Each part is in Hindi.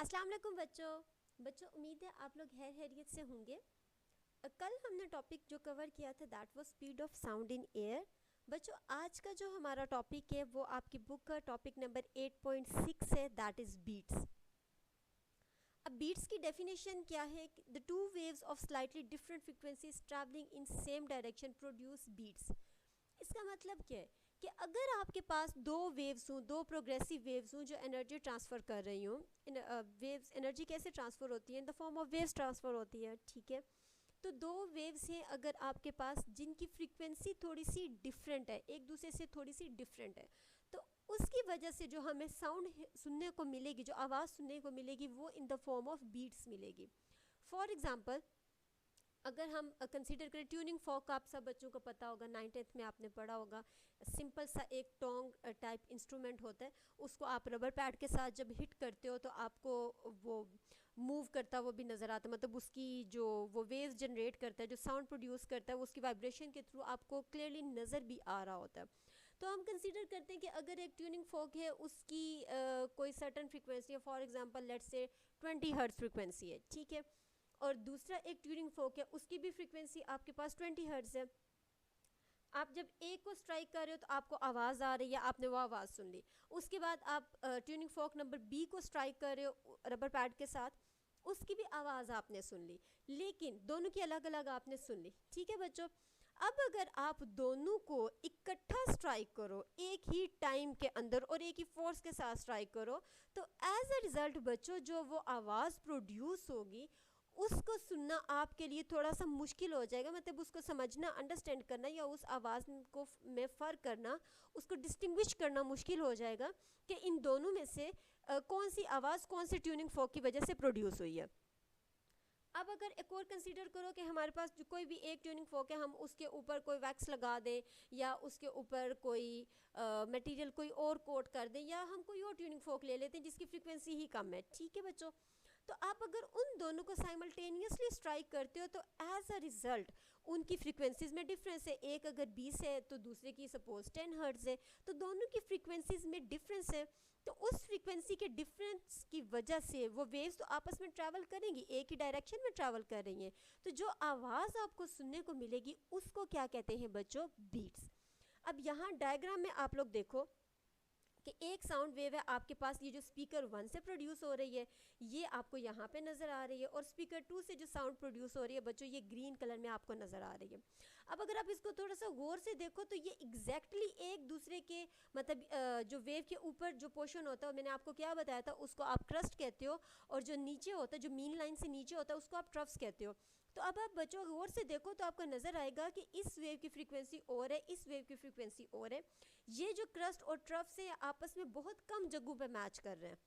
अस्सलाम वालेकुम बच्चों उम्मीद है आप लोग खैरियत से होंगे। कल हमने टॉपिक जो कवर किया था that was speed of sound in air. बच्चों आज का जो हमारा टॉपिक है वो आपकी बुक का टॉपिक नंबर 8.6 है, दैट इज़ बीट्स। अब बीट्स की डेफिनेशन क्या है? The two waves of slightly different frequencies travelling in same direction produce beats. इसका मतलब क्या है कि अगर आपके पास दो वेव्स हों, दो प्रोग्रेसिव वेव्स हों जो एनर्जी ट्रांसफ़र कर रही हों। वेव्स एनर्जी कैसे ट्रांसफ़र होती है? इन the form of waves transfer होती है, ठीक है। तो दो वेव्स हैं अगर आपके पास जिनकी फ्रीक्वेंसी थोड़ी सी डिफरेंट है, एक दूसरे से थोड़ी सी डिफरेंट है, तो उसकी वजह से जो हमें साउंड सुनने को मिलेगी, जो आवाज़ सुनने को मिलेगी, वो in the form of beats मिलेगी। फॉर एग्ज़ाम्पल अगर हम कंसीडर करें ट्यूनिंग फॉर्क, आप सब बच्चों को पता होगा, 9th में आपने पढ़ा होगा। सिंपल सा एक टोंग टाइप इंस्ट्रूमेंट होता है, उसको आप रबर पैड के साथ जब हिट करते हो तो आपको वो मूव करता वो भी नज़र आता है, मतलब उसकी जो वो वेव्स जनरेट करता है, जो साउंड प्रोड्यूस करता है, वो उसकी वाइब्रेशन के थ्रू आपको क्लियरली नज़र भी आ रहा होता है। तो हम कंसीडर करते हैं कि अगर एक ट्यूनिंग फॉर्क है, उसकी कोई सर्टन फ्रिक्वेंसी है, for example let's say 20 hertz frequency है, ठीक है। और दूसरा एक ट्यूनिंग फोक है, उसकी भी फ्रीक्वेंसी आपके पास 20 हर्ट्ज़ है। आप जब एक को स्ट्राइक कर रहे हो तो आपको आवाज़ आ रही है, आपने वो आवाज़ सुन ली। उसके बाद आप ट्यूनिंग फोक नंबर बी को स्ट्राइक कर रहे हो रबर पैड के साथ, उसकी भी आवाज़ आपने सुन ली, लेकिन दोनों की अलग अलग आपने सुन ली, ठीक है बच्चों। अब अगर आप दोनों को इकट्ठा स्ट्राइक करो एक ही टाइम के अंदर और एक ही फोर्स के साथ स्ट्राइक करो, तो एज अ रिज़ल्ट बच्चों जो वो आवाज़ प्रोड्यूस होगी उसको सुनना आपके लिए थोड़ा सा मुश्किल हो जाएगा, मतलब उसको समझना, अंडरस्टैंड करना या उस आवाज़ को में फ़र्क करना, उसको डिस्टिंग्विश करना मुश्किल हो जाएगा कि इन दोनों में से कौन सी आवाज़ कौन सी ट्यूनिंग फॉर्क की वजह से प्रोड्यूस हुई है। अब अगर एक और कंसीडर करो कि हमारे पास जो कोई भी एक ट्यूनिंग फॉर्क है, हम उसके ऊपर कोई वैक्स लगा दें या उसके ऊपर कोई मटेरियल कोई और कोट कर दें, या हम कोई और ट्यूनिंग फॉर्क ले लेते हैं जिसकी फ्रीक्वेंसी ही कम है, ठीक है बच्चों। तो आप अगर उन दोनों को साइमल्टेनियसली स्ट्राइक करते हो तो एज अ रिज़ल्ट उनकी फ्रीक्वेंसीज़ में डिफरेंस है। एक अगर 20 है तो दूसरे की सपोज 10 हर्ट्ज़ है, तो दोनों की फ्रीक्वेंसीज़ में डिफरेंस है। तो उस फ्रीक्वेंसी के डिफरेंस की वजह से वो वेव्स तो आपस में ट्रैवल करेंगी, एक ही डायरेक्शन में ट्रैवल कर रही हैं, तो जो आवाज़ आपको सुनने को मिलेगी उसको क्या कहते हैं बच्चों? बीट्स। अब यहाँ डायग्राम में आप लोग देखो कि एक साउंड वेव है आपके पास, ये जो स्पीकर 1 से प्रोड्यूस हो रही है ये आपको यहाँ पे नज़र आ रही है, और स्पीकर 2 से जो साउंड प्रोड्यूस हो रही है बच्चों ये ग्रीन कलर में आपको नज़र आ रही है। अब अगर आप इसको थोड़ा सा गौर से देखो तो ये एग्जैक्टली एक दूसरे के, मतलब जो वेव के ऊपर जो पोर्शन होता है, मैंने आपको क्या बताया था, उसको आप क्रस्ट कहते हो, और जो नीचे होता है, जो मीन लाइन से नीचे होता है, उसको आप ट्रफ्स कहते हो। तो अब आप बच्चों गौर से देखो तो आपको नज़र आएगा कि इस वेव की फ्रीक्वेंसी और है, इस वेव की फ्रीक्वेंसी और है। ये जो क्रस्ट और ट्रफ से आपस में बहुत कम जगहों पे मैच कर रहे हैं,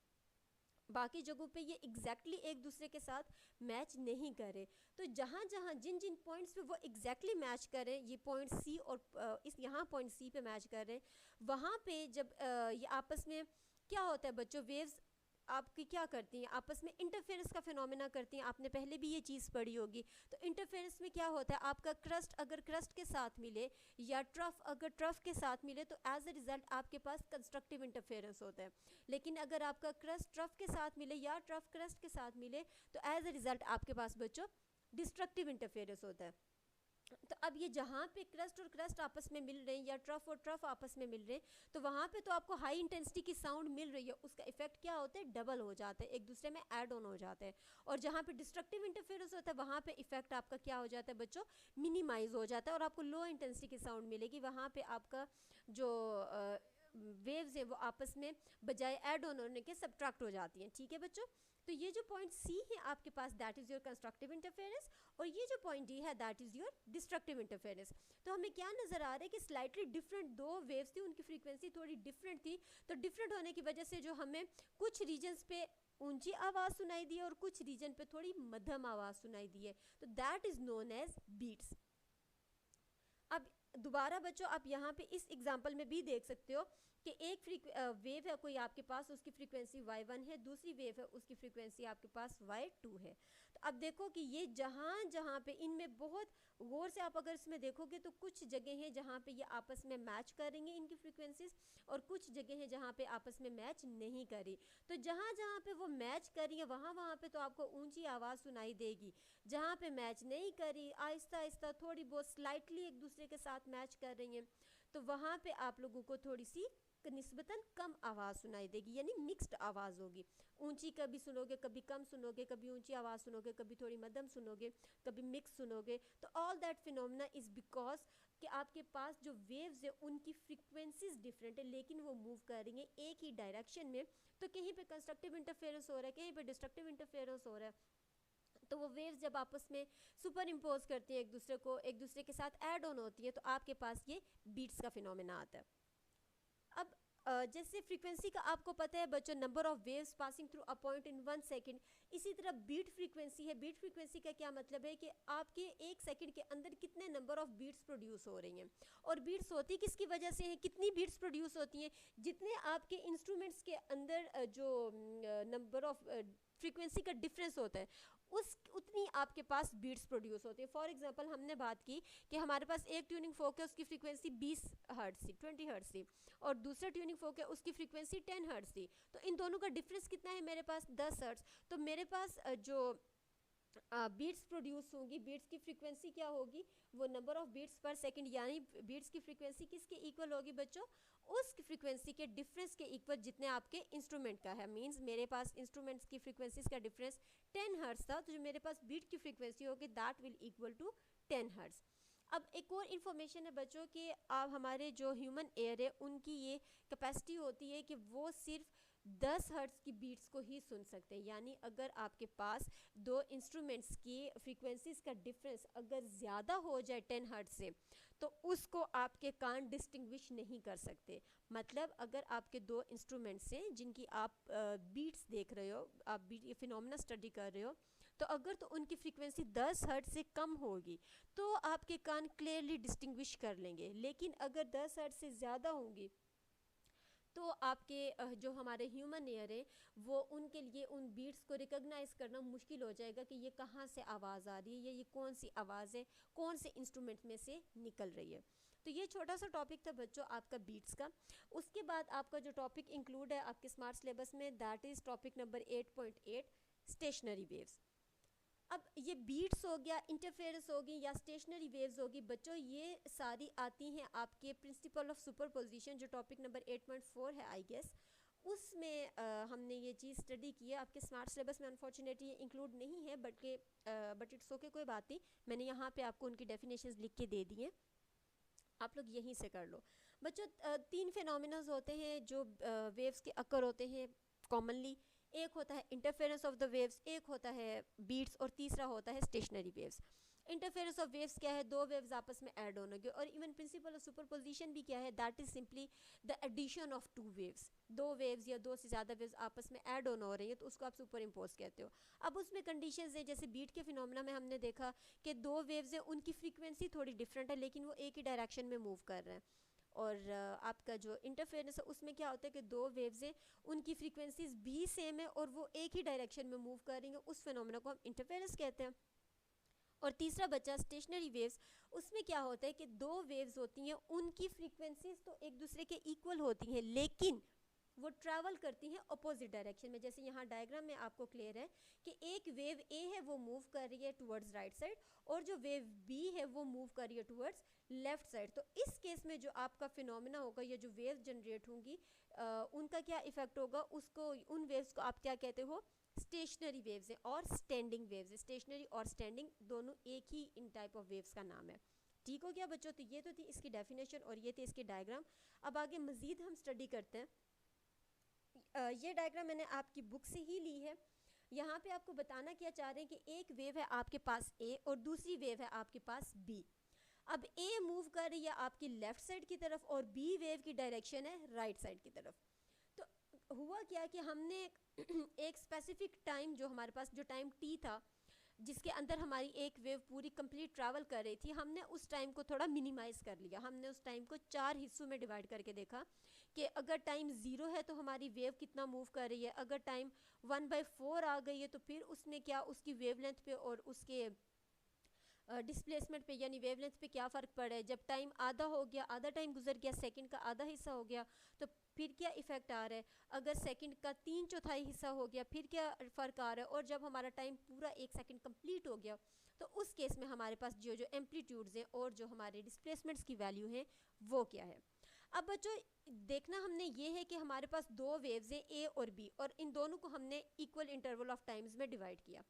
बाकी जगहों पे ये एग्जैक्टली एक दूसरे के साथ मैच नहीं कर रहे। तो जहाँ जहाँ जिन जिन पॉइंट्स पे वो एग्जैक्टली मैच कर रहे हैं, ये पॉइंट सी और इस यहाँ पॉइंट सी पे मैच कर रहे हैं, वहाँ पे जब ये आपस में क्या होता है बच्चों, वेव्स आपकी क्या करती हैं, आपस में इंटरफेरेंस का फिनोमेना करती हैं। आपने पहले भी ये चीज़ पढ़ी होगी। तो इंटरफेरेंस में क्या होता है, आपका क्रस्ट अगर क्रस्ट के साथ मिले या ट्रफ अगर ट्रफ के साथ मिले तो एज अ रिज़ल्ट आपके पास कंस्ट्रक्टिव इंटरफेरेंस होता है। लेकिन अगर आपका क्रस्ट ट्रफ के साथ मिले या ट्रफ क्रस्ट के साथ मिले तो एज अ रिज़ल्ट आपके पास बच्चों डिस्ट्रक्टिव इंटरफेरेंस होता है। तो अब ये जहाँ पे क्रस्ट और क्रस्ट आपस में मिल रहे हैं या ट्रफ और ट्रफ आपस में मिल रहे हैं, तो वहाँ पे तो आपको हाई इंटेंसिटी की साउंड मिल रही है, उसका इफेक्ट क्या होता है, डबल हो जाता है, एक दूसरे में ऐड ऑन हो जाते हैं। और जहाँ पे डिस्ट्रक्टिव इंटरफेरेंस होता है वहाँ पे इफेक्ट आपका क्या हो जाता है बच्चों, मिनिमाइज हो जाता है, और आपको लो इंटेंसिटी की साउंड मिलेगी। वहाँ पे आपका जो वेव्स है वो आपस में बजाय ऐड ऑन होने के सब्ट्रैक्ट हो जाती हैं, ठीक है बच्चों। तो ये जो पॉइंट सी है आपके पास that is your constructive interference, और ये जो पॉइंट डी है that is your destructive interference. तो हमें क्या नज़र आ रहा है कि स्लाइटली डिफरेंट दो वेव्स थी, उनकी फ्रीक्वेंसी थोड़ी डिफरेंट थी। तो डिफरेंट होने की वजह से जो हमें कुछ रीजन्स पे ऊंची आवाज़ सुनाई दी है और कुछ रीजन पे थोड़ी मध्यम आवाज़ सुनाई दी है, तो that is known as beats. अब दोबारा बच्चों आप यहाँ पे इस एग्जाम्पल में भी देख सकते हो कि एक वेव है कोई आपके पास, उसकी फ्रीक्वेंसी y1 है, दूसरी वेव है उसकी फ्रीक्वेंसी आपके पास y2 है। तो अब देखो कि ये जहाँ जहाँ पे इनमें बहुत गौर से आप अगर इसमें देखोगे तो कुछ जगह हैं जहाँ पे ये आपस में मैच करेंगे इनकी फ्रीक्वेंसीज, और कुछ जगह हैं जहाँ पे आपस में मैच नहीं करी। तो जहाँ जहाँ पे वो मैच करी है वहाँ वहाँ पे तो आपको ऊंची आवाज़ सुनाई देगी। जहाँ पे मैच नहीं करी, आहिस्ता आहिस्ता थोड़ी बहुत स्लाइटली एक दूसरे के साथ मैच कर रही हैं, तो वहाँ पे आप लोगों को थोड़ी सी निस्बतन कम आवाज़ सुनाई देगी, यानी मिक्स्ड आवाज़ होगी। ऊंची कभी सुनोगे, कभी कम सुनोगे, कभी ऊंची आवाज़ सुनोगे, कभी थोड़ी मध्यम सुनोगे, कभी मिक्स सुनोगे। तो all that phenomena is because कि आपके पास जो वेव्स है उनकी फ्रीक्वेंसीज डिफरेंट है, लेकिन वो मूव कर रही हैं एक ही डायरेक्शन में। तो कहीं पे कंस्ट्रक्टिव इंटरफेरेंस हो रहा है, कहीं पे डिस्ट्रक्टिव इंटरफेरेंस हो रहा है। तो वो वेव्स जब आपस में सुपर इम्पोज करती हैं एक दूसरे को, एक दूसरे के साथ ऐड ऑन होती है, तो आपके पास ये बीट्स का फिनोमेना आता है। अब जैसे फ्रीक्वेंसी का आपको पता है बच्चों, number of waves passing through a point in 1 second. इसी तरह बीट फ्रीक्वेंसी है। बीट फ्रीक्वेंसी का क्या मतलब है कि आपके एक सेकंड के अंदर कितने नंबर ऑफ बीट्स प्रोड्यूस हो रही हैं। और बीट्स होती किसकी वजह से हैं, कितनी बीट्स प्रोड्यूस होती हैं, जितने आपके इंस्ट्रूमेंट्स के अंदर जो नंबर ऑफ फ्रीक्वेंसी का डिफरेंस होता है उस उतनी आपके पास बीट्स प्रोड्यूस होती है। फॉर एग्जांपल हमने बात की कि हमारे पास एक ट्यूनिंग फोक है, उसकी फ्रीक्वेंसी 20 हर्ट्ज थी, 20 हर्ट्ज थी, और दूसरा ट्यूनिंग फोक है उसकी फ्रीक्वेंसी 10 हर्ट्ज थी। तो इन दोनों का डिफरेंस कितना है, मेरे पास 10 हर्ट्ज। तो मेरे पास जो बीट्स प्रोड्यूस होंगी, बीट्स की फ्रीक्वेंसी क्या होगी, वो नंबर ऑफ बीट्स पर सेकंड, यानी बीट्स की फ्रीक्वेंसी किसके इक्वल होगी बच्चों, उस फ्रीक्वेंसी के डिफरेंस के इक्वल जितने आपके इंस्ट्रूमेंट का है। मींस मेरे पास इंस्ट्रूमेंट्स की फ्रीक्वेंसीज का डिफरेंस 10 हर्ट्ज था, तो जो मेरे पास बीट की फ्रीक्वेंसी होगी that will equal to 10 hertz. अब एक और इन्फॉर्मेशन है बच्चों कि आप हमारे जो ह्यूमन एयर है उनकी ये कैपेसिटी होती है कि वो सिर्फ 10 हर्ट्ज की बीट्स को ही सुन सकते हैं। यानी अगर आपके पास दो इंस्ट्रूमेंट्स की फ्रीक्वेंसीज का डिफरेंस अगर ज़्यादा हो जाए 10 हर्ट्ज से, तो उसको आपके कान डिस्टिंग्विश नहीं कर सकते। मतलब अगर आपके दो इंस्ट्रूमेंट्स हैं जिनकी आप बीट्स देख रहे हो, आप बीट ये फिनोमेना स्टडी कर रहे हो, तो अगर तो उनकी फ्रीक्वेंसी 10 हर्ट्ज से कम होगी तो आपके कान क्लियरली डिस्टिंग्विश कर लेंगे। लेकिन अगर 10 हर्ट्ज से ज़्यादा होंगी तो आपके जो हमारे ह्यूमन ईयर है वो उनके लिए उन बीट्स को रिकॉग्नाइज करना मुश्किल हो जाएगा कि ये कहाँ से आवाज़ आ रही है, ये कौन सी आवाज़ है, कौन से इंस्ट्रूमेंट में से निकल रही है। तो ये छोटा सा टॉपिक था बच्चों आपका बीट्स का। उसके बाद आपका जो टॉपिक इंक्लूड है आपके स्मार्ट सिलेबस में, that is topic number 8.8 stationery waves. अब ये बीट्स हो गया, इंटरफेरेंस होगी या स्टेशनरी वेव्स होगी बच्चों, ये सारी आती हैं आपके प्रिंसिपल ऑफ सुपरपोजिशन जो टॉपिक नंबर 8.4 है आई गेस, उसमें हमने ये चीज़ स्टडी की है। आपके स्मार्ट सिलेबस में अनफॉर्चुनेटली ये इंक्लूड नहीं है, बट इट्स ओके, कोई बात नहीं। मैंने यहाँ पे आपको उनकी डेफिनेशंस लिख के दे दी हैं, आप लोग यहीं से कर लो बच्चों। तीन फिनोमिनाज होते हैं जो वेव्स के अकर होते हैं कॉमनली। एक होता है इंटरफेरेंस ऑफ द वेव्स, एक होता है बीट्स, और तीसरा होता है stationery waves. Interference of waves क्या है, दो वेव्स आपस में ऐड ऑन होंगे। और इवन प्रिंसिपल ऑफ सुपरपोजिशन भी क्या है, that is simply the addition of two waves. दो वेव्स या दो से ज़्यादा वेव्स आपस में ऐड ऑन हो रही है तो उसको आप सुपर इम्पोज कहते हो। अब उसमें कंडीशंस है, जैसे बीट के फिनोमेना में हमने देखा कि दो वेव्स हैं उनकी फ्रीक्वेंसी थोड़ी डिफरेंट है लेकिन वो एक ही डायरेक्शन में मूव कर रहे हैं। और आपका जो इंटरफेरेंस है उसमें क्या होता है कि दो वेव्स हैं उनकी फ्रीक्वेंसीज भी सेम है और वो एक ही डायरेक्शन में मूव कर रही हैं, उस फिनोमेना को हम इंटरफेरेंस कहते हैं। और तीसरा बचा स्टेशनरी वेव्स, उसमें क्या होता है कि दो वेव्स होती हैं उनकी फ्रीक्वेंसीज तो एक दूसरे के इक्वल होती हैं लेकिन वो ट्रैवल करती हैं अपोजिट डायरेक्शन में। जैसे यहाँ डायग्राम में आपको क्लियर है कि एक वेव ए है वो मूव कर रही है टुवर्ड्स राइट साइड, और जो वेव बी है वो मूव कर रही है टुवर्ड्स लेफ्ट साइड। तो इस केस में जो आपका फिनोमेना होगा या जो वेव जनरेट होंगी उनका क्या इफेक्ट होगा, उसको उन वेव्स को आप क्या कहते हो, स्टेशनरी वेव्स हैं और स्टैंडिंग वेव्स है। स्टेशनरी और स्टैंडिंग दोनों एक ही इन टाइप ऑफ वेव्स का नाम है। ठीक हो गया बच्चों, तो ये तो थी इसकी डेफिनेशन और ये थे इसके डायग्राम। अब आगे मज़ीद हम स्टडी करते हैं। ये डायग्राम मैंने आपकी बुक से ही ली है। यहाँ पे आपको बताना क्या चाह रहे हैं कि एक वेव है आपके पास ए और दूसरी वेव है आपके पास बी। अब ए मूव कर रही है आपकी लेफ्ट साइड की तरफ और बी वेव की डायरेक्शन है राइट साइड की तरफ। तो हुआ क्या कि हमने एक स्पेसिफिक टाइम, जो हमारे पास जो टाइम टी था, जिसके अंदर हमारी एक वेव पूरी कंप्लीट ट्रैवल कर रही थी, हमने उस टाइम को थोड़ा मिनिमाइज कर लिया। हमने उस टाइम को 4 हिस्सों में डिवाइड करके देखा कि अगर टाइम 0 है तो हमारी वेव कितना मूव कर रही है, अगर टाइम 1/4 आ गई है तो फिर उसमें क्या उसकी वेवलेंथ पे और उसके डिस्प्लेसमेंट पे यानी वेवलेंथ पे क्या फ़र्क पड़ा है। जब टाइम आधा हो गया, आधा टाइम गुजर गया, सेकंड का आधा हिस्सा हो गया, तो फिर क्या इफ़ेक्ट आ रहा है। अगर सेकंड का 3/4 हिस्सा हो गया, फिर क्या फ़र्क आ रहा है। और जब हमारा टाइम पूरा 1 सेकंड कंप्लीट हो गया, तो उस केस में हमारे पास जो जो एम्पलीट्यूड्स हैं और जो हमारे डिस्प्लेसमेंट्स की वैल्यू है वो क्या है। अब बच्चों देखना हमने ये है कि हमारे पास दो वेव्स हैं ए और बी, और इन दोनों को हमने इक्वल इंटरवल ऑफ टाइम्स में डिवाइड किया।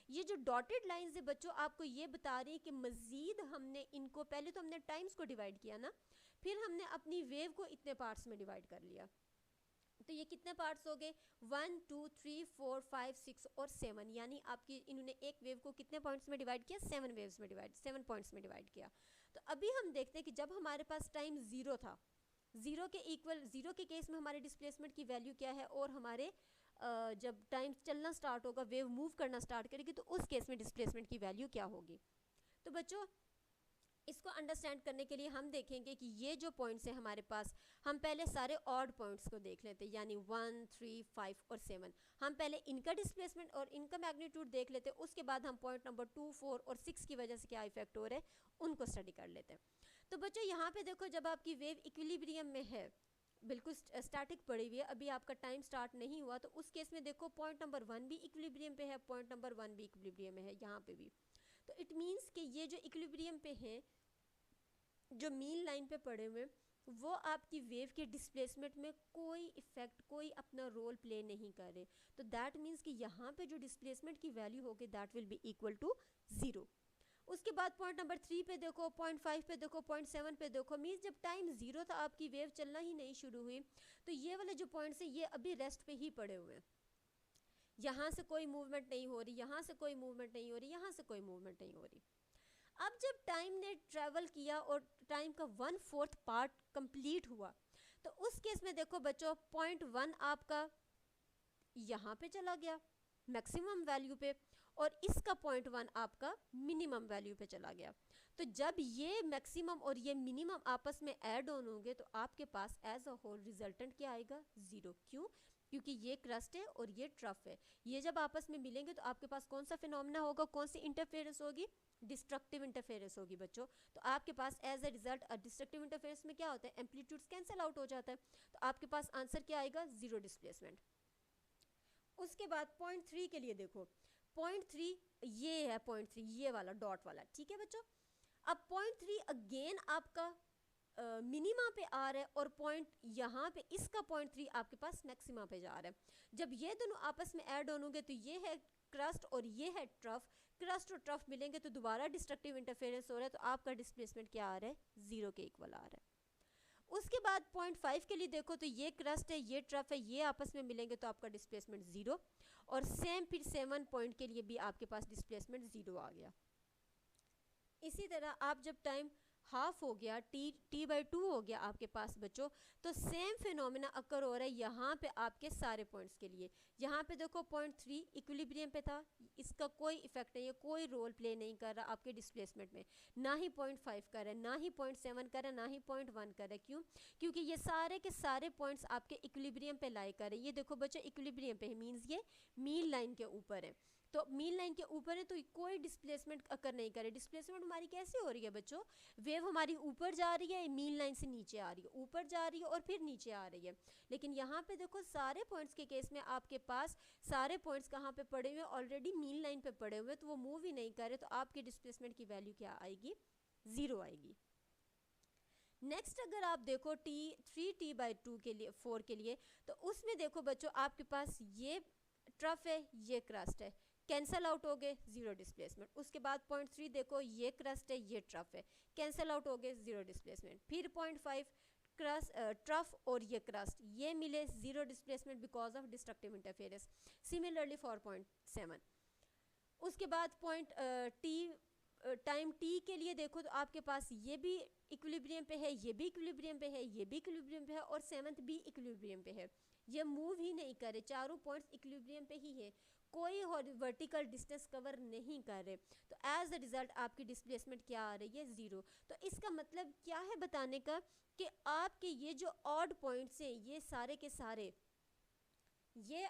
ये जो डॉटेड लाइंस है बच्चों आपको ये बता रही है कि मजीद हमने इनको, पहले तो हमने टाइम्स को डिवाइड किया ना, फिर हमने अपनी वेव को इतने पार्ट्स में डिवाइड कर लिया। तो ये कितने पार्ट्स हो गए, 1 2 3 4 5 6 और 7, यानी आपकी इन्होंने एक वेव को कितने पॉइंट्स में डिवाइड किया, 7 वेव्स में डिवाइड, 7 पॉइंट्स में डिवाइड किया। तो अभी हम देखते हैं कि जब हमारे पास टाइम 0 था, 0 के इक्वल, 0 के केस में हमारे डिस्प्लेसमेंट की वैल्यू क्या है, और हमारे जब टाइम चलना स्टार्ट होगा, वेव मूव करना स्टार्ट करेगी, तो उस केस में डिस्प्लेसमेंट की वैल्यू क्या होगी। तो बच्चों इसको अंडरस्टैंड करने के लिए हम देखेंगे कि ये जो पॉइंट्स हैं हमारे पास, हम पहले सारे ऑड पॉइंट्स को देख लेते हैं, यानी 1 3 5 और 7। हम पहले इनका डिस्प्लेसमेंट और इनका मैग्नीट्यूड देख लेते हैं, उसके बाद हम पॉइंट नंबर 2 4 और 6 की वजह से क्या इफेक्ट हो रहा है उनको स्टडी कर लेते हैं। तो बच्चों यहाँ पे देखो, जब आपकी वेव इक्विलिब्रियम में है, बिल्कुल स्टैटिक पड़ी हुई है, अभी आपका टाइम स्टार्ट नहीं हुआ, तो उस केस में देखो पॉइंट नंबर 1 भी इक्विलिब्रियम पे है, पॉइंट नंबर 1 भी इक्विलिब्रियम में है, यहाँ पे भी। तो इट मीन्स कि ये जो इक्विलिब्रियम पे हैं, जो मीन लाइन पे पड़े हुए, वो आपकी वेव के डिस्प्लेसमेंट में कोई इफेक्ट, कोई अपना रोल प्ले नहीं कर रहे। तो दैट मीन्स कि यहाँ पे जो डिस्प्लेसमेंट की वैल्यू होगी that will be equal to 0। उसके बाद पॉइंट नंबर 3 पे देखो, पॉइंट 5 पे देखो, पॉइंट 7 पे देखो, मीन्स जब टाइम 0 था आपकी वेव चलना ही नहीं शुरू हुई, तो ये वाले जो पॉइंट्स हैं ये अभी रेस्ट पे ही पड़े हुए हैं। यहाँ से कोई मूवमेंट नहीं हो रही, यहाँ से कोई मूवमेंट नहीं हो रही, यहाँ से कोई मूवमेंट नहीं हो रही। अब जब टाइम ने ट्रेवल किया और टाइम का 1/4 पार्ट कंप्लीट हुआ, तो उस केस में देखो बच्चों पॉइंट 1 आपका यहाँ पे चला गया मैक्सिमम वैल्यू पे, और इसका पॉइंट 1 आपका मिनिमम वैल्यू पे चला गया। तो जब ये मैक्सिमम और ये मिनिमम आपस में ऐड ऑन होंगे, तो आपके पास एज अ होल रिजल्टेंट क्या आएगा, 0। क्यों, क्योंकि ये क्रस्ट है और ये ट्रफ है, ये जब आपस में मिलेंगे तो आपके पास कौन सा फिनोमेना होगा, कौन सी इंटरफेरेंस होगी, डिस्ट्रक्टिव इंटरफेरेंस होगी बच्चों। तो आपके पास as a result destructive interference में क्या होता है, एम्पलीट्यूड्स कैंसिल आउट हो जाता है, तो आपके पास आंसर क्या आएगा, 0 डिस्प्लेसमेंट। उसके बाद पॉइंट 3 के लिए देखो, पॉइंट 3 ये है, पॉइंट 3 ये वाला डॉट वाला, ठीक है बच्चों। अब पॉइंट 3 अगेन आपका मिनिमा पे आ रहा है, और पॉइंट यहाँ पे इसका पॉइंट 3 आपके पास मैक्सिमा पे जा रहा है। जब ये दोनों आपस में ऐड ऑन होंगे, तो ये है क्रस्ट और ये है ट्रफ, क्रस्ट और ट्रफ मिलेंगे तो दोबारा डिस्ट्रक्टिव इंटरफेरेंस हो रहा है, तो आपका डिस्प्लेसमेंट क्या आ रहा है, 0 के इक्वल आ रहा है। उसके बाद पॉइंट 5 के लिए देखो, तो ये क्रस्ट है, ये ट्रफ है, ये आपस में मिलेंगे तो आपका डिस्प्लेसमेंट 0, और सेम फिर 7 पॉइंट के लिए भी आपके पास डिस्प्लेसमेंट 0 आ गया। इसी तरह आप जब टाइम हाफ हो गया, t/2 हो गया आपके पास बच्चों, तो सेम फिनोमेना अकर हो रहा है यहाँ पे आपके सारे पॉइंट्स के लिए। यहाँ पे देखो पॉइंट 3 इक्विलिब्रियम पे था, इसका कोई इफेक्ट नहीं है, कोई रोल प्ले नहीं कर रहा आपके डिस्प्लेसमेंट में, ना ही पॉइंट 5 कर रहा है, ना ही पॉइंट 7 कर रहा है, ना ही पॉइंट 1 कर रहा है। क्यों, क्योंकि ये सारे के सारे पॉइंट्स आपके इक्विलिब्रियम पे लाई कर रहे हैं। ये देखो बच्चों इक्विलिब्रियम पे है, मीन्स ये मीन लाइन के ऊपर है, तो मीन लाइन के ऊपर है, तो कोई डिस्प्लेसमेंट अकर नहीं करे। डिस्प्लेसमेंट हमारी कैसे हो रही है बच्चों, वेव हमारी ऊपर जा रही है, मीन लाइन से नीचे आ रही है, ऊपर जा रही है और फिर नीचे आ रही है। लेकिन यहाँ पे देखो सारे पॉइंट्स के केस में आपके पास सारे पॉइंट्स कहाँ पे पड़े हुए, ऑलरेडी मीन लाइन पे पड़े हुए, तो वो मूव ही नहीं कर रहे, तो आपके डिस्प्लेसमेंट की वैल्यू क्या आएगी, 0 आएगी। नेक्स्ट अगर आप देखो t3t/2 के लिए, 4 के लिए, तो उसमें देखो बच्चों आपके पास ये ट्रफ है, ये क्रस्ट है, कैंसल आउट हो गए, 0 डिस्प्लेसमेंट। उसके बाद पॉइंट 3 देखो, ये क्रस्ट है, ये ट्रफ है, कैंसल आउट हो गए, 0 डिस्प्लेसमेंट। फिर पॉइंट 5 क्रस्ट, ट्रफ और ये क्रस्ट, ये मिले, 0 displacement because of destructive interference. Similarly for point 7। उसके बाद पॉइंट टाइम t के लिए देखो, तो आपके पास ये भी इक्विलिब्रियम पे है, ये भी इक्विलिब्रियम पे है, ये भी इक्विलिब्रियम पे है, और 7th भी इक्विलिब्रियम पे है, ये मूव ही नहीं कर रहे, चारों पॉइंट्स इक्विलिब्रियम पे ही है, कोई वर्टिकल डिस्टेंस कवर नहीं कर रहे, तो एज अ रिजल्ट आपकी डिस्प्लेसमेंट क्या आ रही है, 0। तो इसका मतलब क्या है बताने का कि आपके ये जो ऑड पॉइंट्स हैं ये सारे के सारे ये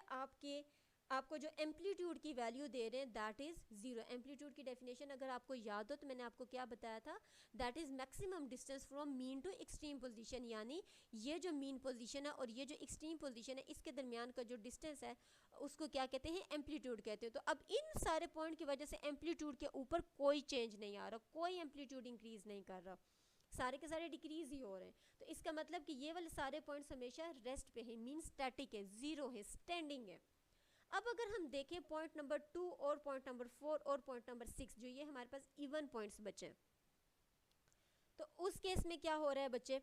आपको जो एम्पलीट्यूड की वैल्यू दे रहे हैं दैट इज 0। एम्पलीट्यूड की डेफिनेशन अगर आपको याद हो तो मैंने आपको क्या बताया था, that is maximum distance from mean to extreme position, यानी ये जो मीन पोजीशन है और ये जो एक्सट्रीम पोजीशन है इसके दरमियान का जो डिस्टेंस है उसको क्या कहते हैं, एम्पलीट्यूड कहते हैं। तो अब इन सारे पॉइंट की वजह से एम्पलीट्यूड के ऊपर कोई चेंज नहीं आ रहा, कोई एम्पलीट्यूड इंक्रीज नहीं कर रहा, सारे के सारे डिक्रीज ही हो रहे हैं। तो इसका मतलब कि ये वाले सारे पॉइंट्स हमेशा रेस्ट पे है, मीन स्टैटिक है, 0 है, स्टैंडिंग है। अब अगर हम देखें पॉइंट नंबर 2 और पॉइंट नंबर 4 और पॉइंट नंबर 6, जो ये हमारे पास इवन पॉइंट्स बचे, तो उस केस में क्या हो रहा है बच्चे,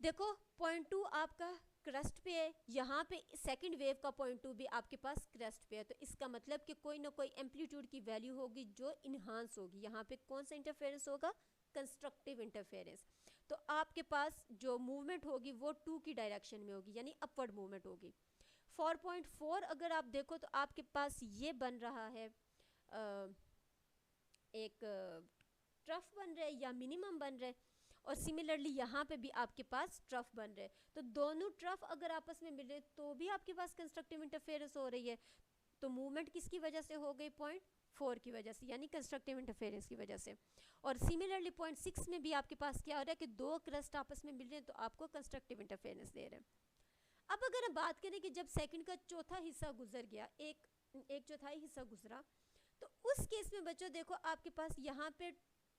देखो पॉइंट 2 आपका क्रस्ट पे है, यहाँ पे सेकंड वेव का पॉइंट 2 भी आपके पास क्रस्ट पे है, तो इसका मतलब कि कोई ना कोई एम्पलीट्यूड की वैल्यू होगी जो इन्हांस होगी। यहाँ पे कौन सा इंटरफेरेंस होगा, कंस्ट्रक्टिव इंटरफेरेंस। तो आपके पास जो मूवमेंट होगी वो 2 की डायरेक्शन में होगी, यानी अपवर्ड मूवमेंट होगी। 4.4 अगर आप देखो तो आपके पास ये बन रहा है एक ट्रफ बन रहा है या मिनिमम बन रहा है, और सिमिलरली यहाँ पे भी आपके पास ट्रफ बन रहे हैं। तो दोनों ट्रफ अगर आपस में मिले तो भी आपके पास कंस्ट्रक्टिव इंटरफेरेंस हो रही है, तो मूवमेंट किसकी वजह से हो गई, पॉइंट 4 की वजह से, यानी कंस्ट्रक्टिव इंटरफेरेंस की वजह से। और सिमिलरली पॉइंट 6 में भी आपके पास क्या हो रहा है कि दो क्रस्ट आपस में मिल रहे हैं तो आपको कंस्ट्रक्टिव इंटरफेरेंस दे रहे हैं। अब अगर हम बात करें कि जब सेकंड का चौथा हिस्सा गुजर गया, एक चौथाई हिस्सा गुजरा, तो उस केस में बच्चों देखो आपके पास यहाँ पे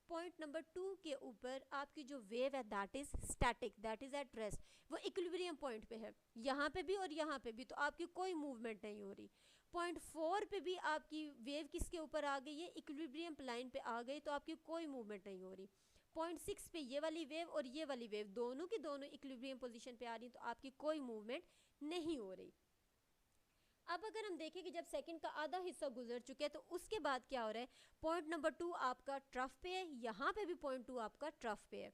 पॉइंट नंबर 2 के ऊपर आपकी जो वेव है that is static, that is at rest, वो इक्विलिब्रियम पॉइंट पे है, यहाँ पे भी और यहाँ पे भी, तो आपकी कोई मूवमेंट नहीं हो रही। पॉइंट 4 पे भी आपकी वेव किसके ऊपर आ गई है, इक्विलिब्रियम लाइन पे आ गई, तो आपकी कोई मूवमेंट नहीं हो रही। पॉइंट 6 पे ये वाली वेव और ये वाली वेव दोनों की दोनों इक्विलिब्रियम पोजीशन पे आ रही, तो आपकी कोई मूवमेंट नहीं हो रही। अब अगर हम देखें कि जब सेकंड का आधा हिस्सा गुजर चुके हैं तो उसके बाद क्या हो रहा है, पॉइंट नंबर 2 आपका ट्रफ पे है, यहाँ पे भी पॉइंट 2 आपका ट्रफ पे है,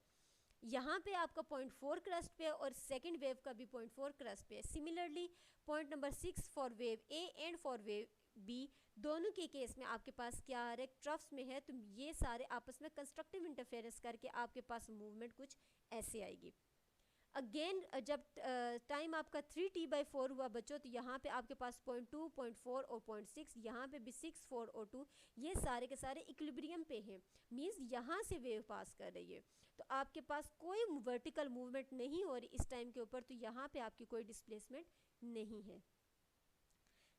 यहाँ पे आपका पॉइंट 4 क्रस्ट पे है और सेकंड वेव का भी पॉइंट 4 क्रस्ट पे है। Similarly point number 6 for wave A and for wave B, दोनों के केस में आपके पास क्या आ रहा है, ट्रफ्स में है, तो ये सारे आपस में कंस्ट्रक्टिव इंटरफेरेंस करके आपके पास मूवमेंट कुछ ऐसे आएगी। अगेन जब टाइम आपका 3t/4 हुआ बच्चों, तो यहाँ पे आपके पास पॉइंट 2, पॉइंट 4 और पॉइंट 6, यहाँ पे भी 6, 4 और 2, ये सारे के सारे इक्विलिब्रियम पे हैं, मीन्स यहाँ से वेव पास कर रही है, तो आपके पास कोई वर्टिकल मूवमेंट नहीं हो रही इस टाइम के ऊपर, तो यहाँ पे आपकी कोई डिस्प्लेसमेंट नहीं है।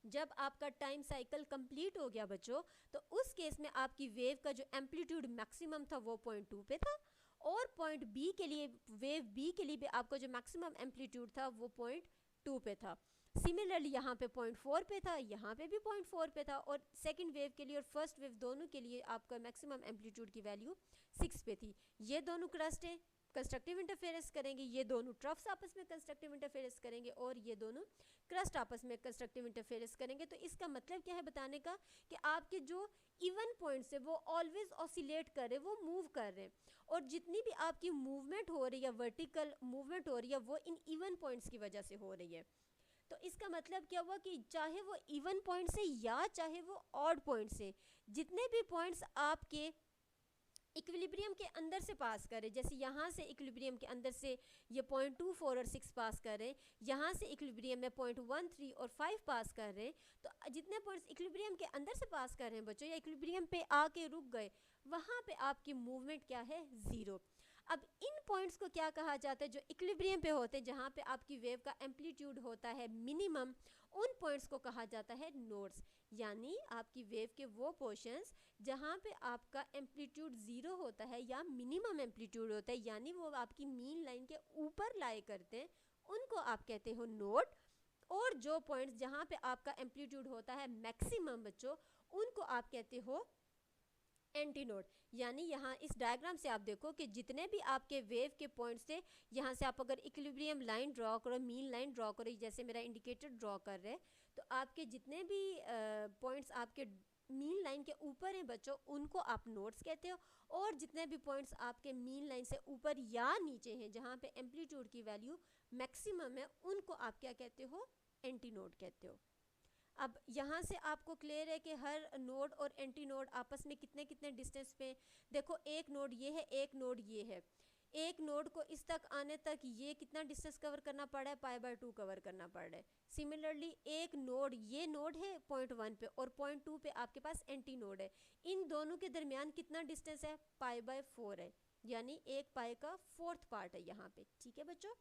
जब आपका टाइम साइकिल कंप्लीट हो गया बच्चों, तो उस केस में आपकी वेव का जो एम्पलीट्यूड मैक्सिमम था वो पॉइंट 2 पे था, और पॉइंट बी के लिए, वेव बी के लिए भी आपका जो मैक्सिमम एम्पलीट्यूड था वो पॉइंट 2 पे था। सिमिलरली यहाँ पे पॉइंट 4 पे था, यहाँ पे भी पॉइंट 4 पे था, और सेकंड वेव के लिए और फर्स्ट वेव दोनों के लिए आपका मैक्सिमम एम्पलीट्यूड की वैल्यू 6 पे थी। ये दोनों क्रस्ट है, कंस्ट्रक्टिव इंटरफेरेंस करेंगे, ये दोनों ट्रफ्स आपस में कंस्ट्रक्टिव इंटरफेरेंस करेंगे, और ये दोनों क्रस्ट आपस में कंस्ट्रक्टिव इंटरफेरेंस करेंगे। तो इसका मतलब क्या है बताने का कि आपके जो इवन पॉइंट्स है वो ऑलवेज ऑसिलेट कर रहे हैं, वो मूव कर रहे हैं, और जितनी भी आपकी मूवमेंट हो रही है, वर्टिकल मूवमेंट हो रही है, वो इन इवन पॉइंट्स की वजह से हो रही है। तो इसका मतलब क्या हुआ कि चाहे वो इवन पॉइंट से या चाहे वो ऑड पॉइंट से, जितने भी पॉइंट्स आपके इक्विलिब्रियम के अंदर से पास करें, जैसे यहाँ से इक्विलिब्रियम के अंदर से ये पॉइंट 2, 4 और 6 पास कर रहे हैं, यहाँ से इक्विलिब्रियम में पॉइंट 1, 3 और 5 पास कर रहे हैं, तो जितने पॉइंट्स इक्विलिब्रियम के अंदर से पास कर रहे हैं बच्चों, या इक्विलिब्रियम पे आके रुक गए, वहाँ पे आपकी मूवमेंट क्या है, 0। अब इन पॉइंट्स को क्या कहा जाता है, जो इक्विलिब्रियम पे होते हैं, जहाँ पे आपकी वेव का एम्पलीट्यूड होता है मिनिमम, उन पॉइंट्स को कहा जाता है नोड्स, यानी आपकी वेव के वो पोर्शंस जहाँ पे आपका एम्पलीट्यूड 0 होता है या मिनिमम एम्पलीट्यूड होता है, यानी वो आपकी मीन लाइन के ऊपर लाए करते हैं, उनको आप कहते हो नोड। और जो पॉइंट्स जहाँ पे आपका एम्पलीट्यूड होता है मैक्सिमम बच्चों, उनको आप कहते हो एंटीनोड। यानी यहाँ इस डायग्राम से आप देखो कि जितने भी आपके वेव के पॉइंट्स थे, यहाँ से आप अगर इक्विलिब्रियम लाइन ड्रॉ करो, मीन लाइन ड्रॉ करो, जैसे मेरा इंडिकेटर ड्रॉ कर रहे हैं, तो आपके जितने भी पॉइंट्स आपके मीन लाइन के ऊपर हैं बच्चों, उनको आप नोड्स कहते हो, और जितने भी पॉइंट्स आपके मीन लाइन से ऊपर या नीचे हैं जहाँ पे एम्पलीट्यूड की वैल्यू मैक्सिमम है, उनको आप क्या कहते हो, एंटी नोड कहते हो। अब यहाँ से आपको क्लियर है कि हर नोड और एंटी नोड आपस में कितने कितने डिस्टेंस पे। देखो एक नोड ये है, एक नोड ये है, एक नोड को इस तक आने तक ये कितना डिस्टेंस कवर करना पड़ा है, π/2 कवर करना पड़ रहा है। सिमिलरली एक नोड, ये नोड है पॉइंट 1 पे और पॉइंट 2 पे आपके पास एंटी नोड है, इन दोनों के दरमियान कितना डिस्टेंस है, π/4 है, यानी एक पाई का 4th पार्ट है यहाँ पे। ठीक है बच्चों,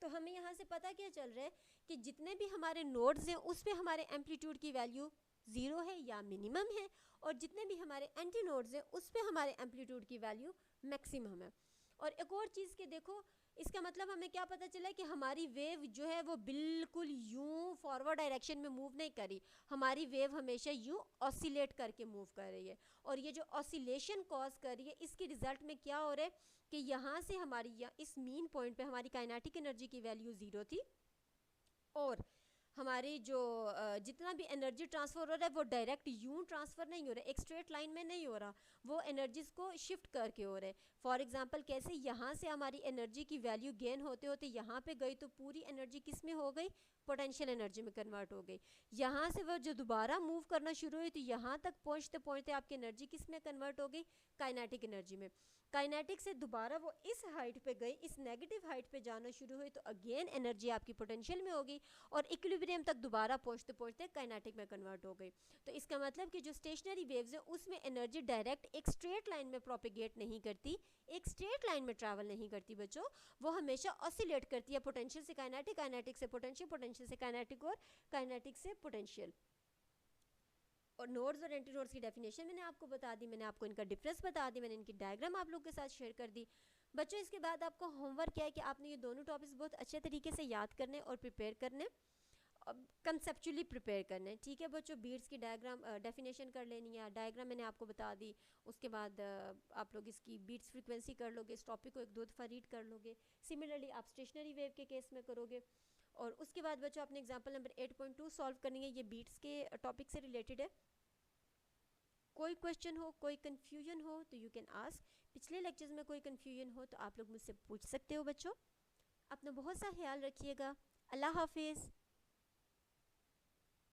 तो हमें यहाँ से पता क्या चल रहा है कि जितने भी हमारे नोड्स हैं उस पे हमारे एम्पलीट्यूड की वैल्यू 0 है या मिनिमम है, और जितने भी हमारे एंटी नोड्स हैं उस पे हमारे एम्पलीट्यूड की वैल्यू मैक्सिमम है। और एक और चीज़ के देखो, इसका मतलब हमें क्या पता चला कि हमारी वेव जो है वो बिल्कुल यूं फॉरवर्ड डायरेक्शन में मूव नहीं कर रही, हमारी वेव हमेशा यूं ऑसिलेट करके मूव कर रही है। और ये जो ऑसिलेशन कॉज कर रही है, इसके रिजल्ट में क्या हो रहा है कि यहाँ से हमारी इस मीन पॉइंट पे हमारी काइनेटिक एनर्जी की वैल्यू 0 थी, और हमारी जो जितना भी एनर्जी ट्रांसफर हो रहा है वो डायरेक्ट यूं ट्रांसफ़र नहीं हो रहा है, एक स्ट्रेट लाइन में नहीं हो रहा, वो एनर्जीज़ को शिफ्ट करके हो रहा है। फॉर एग्जांपल कैसे, यहाँ से हमारी एनर्जी की वैल्यू गेन होते होते यहाँ पे गई तो पूरी एनर्जी किस में हो गई, पोटेंशियल एनर्जी में कन्वर्ट हो गई। यहाँ से वो जो दोबारा मूव करना शुरू हुई तो यहाँ तक पहुँचते पहुँचते आपकी एनर्जी किस में कन्वर्ट हो गई, काइनेटिक एनर्जी में। काइनेटिक से दोबारा वो इस हाइट पे गई, इस नेगेटिव हाइट पे जाना शुरू हुई तो अगेन एनर्जी आपकी पोटेंशियल में होगी, और इक्विलिब्रियम तक दोबारा पहुँचते पहुँचते काइनेटिक में कन्वर्ट हो गई। तो इसका मतलब कि जो स्टेशनरी वेव्स है उसमें एनर्जी डायरेक्ट एक स्ट्रेट लाइन में प्रोपिगेट नहीं करती, एक स्ट्रेट लाइन में ट्रैवल नहीं करती बच्चों, वो हमेशा ऑसिलेट करती है, पोटेंशियल से काइनेटिक, काइनेटिक से पोटेंशियल, पोटेंशियल से काइनेटिक, और काइनेटिक से पोटेंशियल। और नोड्स और एंटी नोड्स की डेफिनेशन मैंने आपको बता दी, मैंने आपको इनका डिफरेंस बता दी, मैंने इनकी डायग्राम आप लोग के साथ शेयर कर दी। बच्चों इसके बाद आपको होमवर्क क्या है कि आपने ये दोनों टॉपिक्स बहुत अच्छे तरीके से याद करने और प्रिपेयर करने, कंसेप्चुअली प्रिपेयर करने। ठीक है बच्चों, बीट्स की डायग्राम डेफिनेशन कर लेनी है, डायग्राम मैंने आपको बता दी, उसके बाद आप लोग इसकी बीट्स फ्रीक्वेंसी कर लोगे, इस टॉपिक को 1-2 दफ़ा रीड कर लोगे। सिमिलरली आप स्टेशनरी वेव के केस में करोगे। और उसके बाद बच्चों आपने एग्जाम्पल नंबर 8.2 सॉल्व करनी है, ये बीट्स के टॉपिक से रिलेटेड है। कोई क्वेश्चन हो, कोई कन्फ्यूजन हो तो यू कैन आस्क। पिछले लेक्चर्स में कोई कन्फ्यूजन हो तो आप लोग मुझसे पूछ सकते हो बच्चों। अपना बहुत सा ख्याल रखिएगा। अल्लाह हाफिज़।